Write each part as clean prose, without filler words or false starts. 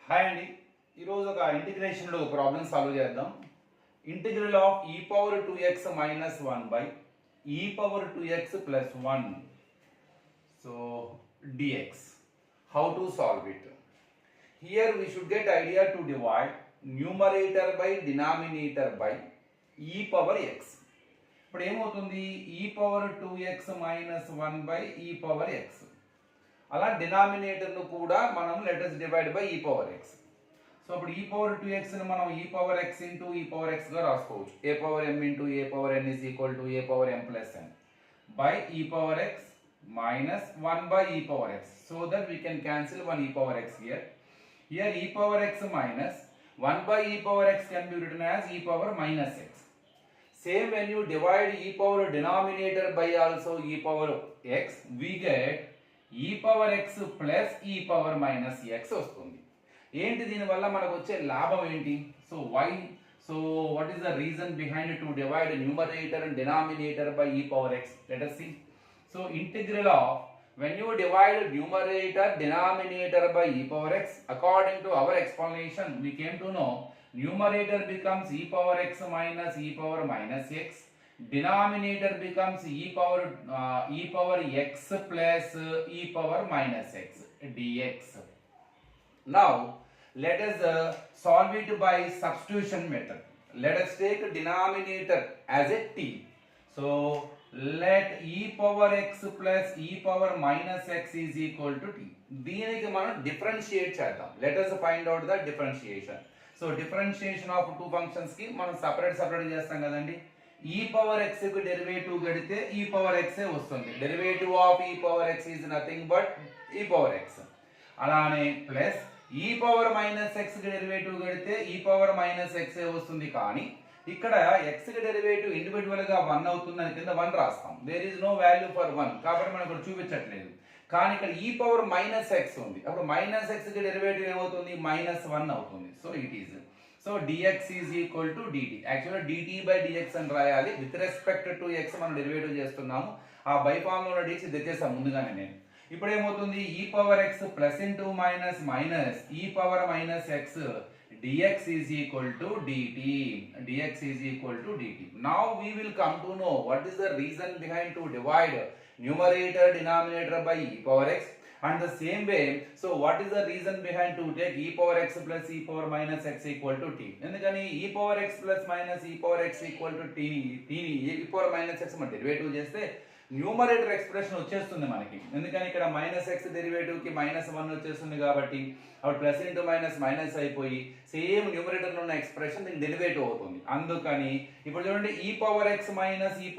Hi అండి, ఈరోజు ఒక ఇంటిగ్రేషన్లో ప్రాబ్లమ్ సాల్వ్ చేద్దాం. Integral of e power 2x minus 1 by e power 2x plus 1 so dx. How to solve it? Here we should get idea to divide numerator by denominator by e power x. ఇప్పుడు ఏమవుతుంది? e power 2x minus 1 by e power x. అలా డినామినేటర్ను కూడా మనం letters divide by e power x. So ఇప్పుడు e power 2x ని మనం e power x into e power x గా రాసుకోవచ్చు. a power m into a power n is equal to a power m plus n by e power x minus 1 by e power x, so that we can cancel 1 e power x here. Here e power x minus 1 by e power x can be written as e power minus x. Same when you divide e power denominator by also e power x, we get e power x plus e power minus x వస్తుంది. ఏంటి దీని వల్ల మనకు వచ్చే లాభం ఏంటి? So why? So what is the reason behind to divide numerator and denominator by e power x? Let us see. So integral of, when you divide numerator denominator by e power x, according to our explanation we came to know numerator becomes e power x minus e power minus x, denominator becomes e power x plus e power minus x dx. Now let us solve it by substitution method. Let us take denominator as a t. So let e power x plus e power minus x is equal to t. దీనికి మనం differentiate చేద్దాం. Let us find out the differentiation. So differentiation of two functions కి మనం separate చేస్తాం కదండి. e power x కి derivative గడితే e power x ఏ వస్తుంది. Derivative of e power x is nothing but e power x. అలానే plus e power minus x కి డెరివేటివ్ గడితే e power minus x ఏ వస్తుంది. కానీ ఇక్కడ x కి డెరివేటివ్ ఇండివిడ్యువల్ గా 1 అవుతుందని కింద 1 రాస్తాం. There is no value for 1 కాబట్టి మనం ఇక్కడ చూపించట్లేదు. కానీ ఇక్కడ e పవర్ మైనస్ x ఉంది. అప్పుడు మైనస్ x కి డెరివేటివ్ ఏమవుతుంది? మైనస్ 1 అవుతుంది. So it is so dx is equal to dt. యాక్చువల్గా dt బై dx అని రాయాలి. విత్ రెస్పెక్ట్ టు x మనం డెరివేటివ్ చేస్తున్నాము. ఆ బై ఫార్ములా dx తెచ్చేసాం ముందుగానే నేను. ఇప్పుడు ఏమవుతుంది? e power x plus into minus minus e power minus x dx is equal to dt. dx is equal to dt. Now we will come to know what is the reason behind to divide numerator denominator by e power x, and the same way, so what is the reason behind to take e power x plus e power minus x equal to t? ఎందుకని e power x plus minus e power x equal to t e power minus x మనం derivative చేస్తే numerator expression వచ్చేస్తుంది మనకి. ఎందుకని ఇక్కడ minus X derivative కి minus 1 వచ్చేస్తుంది కాబట్టి అప్పుడు ప్లస్ ఇంటూ మైనస్ మైనస్ అయిపోయి సేమ్ న్యూమరేటర్ లో ఉన్న ఎక్స్ప్రెషన్ దీనికి డెరివేటివ్ అవుతుంది. అందుకని ఇప్పుడు చూడండి e power x minus e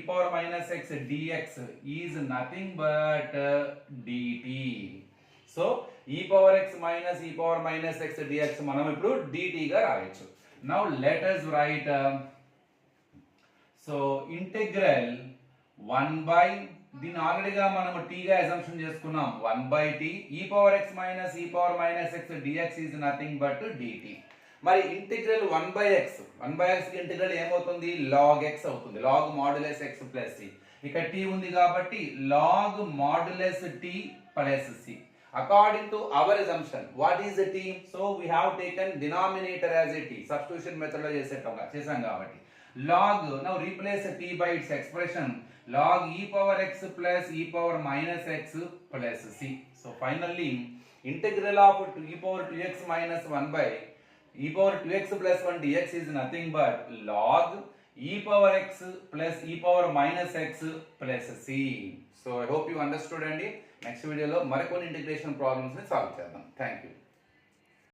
power minus x dx is nothing but dt. So e power x minus e power minus x dx మనం ఇప్పుడు dt గా రాయొచ్చు. Now let us write so integral 1 by, దీన్ని ఆల్రెడీగా మనం t గా assumption చేసుకున్నాం, 1 by t e power x minus e power minus x dx is nothing but dt. మరి integral 1 by x కి ఇంటిగ్రల్ ఏమవుతుంది? log x అవుతుంది. log modulus x plus c. ఇక్కడ t ఉంది కాబట్టి log modulus t plus c. According to our assumption, what is the t? So we have taken denominator as a t. Substitution method లో చేసాం కాబట్టి log, now replace t by its expression log e power x plus e power minus x plus c. So finally integral of e power 2x minus 1 by e power 2x plus 1 dx is nothing but log e power x plus e power minus x plus c. So I hope you understood, and next video లో మరికొన్ని integration problems ని solve చేద్దాం. Thank you.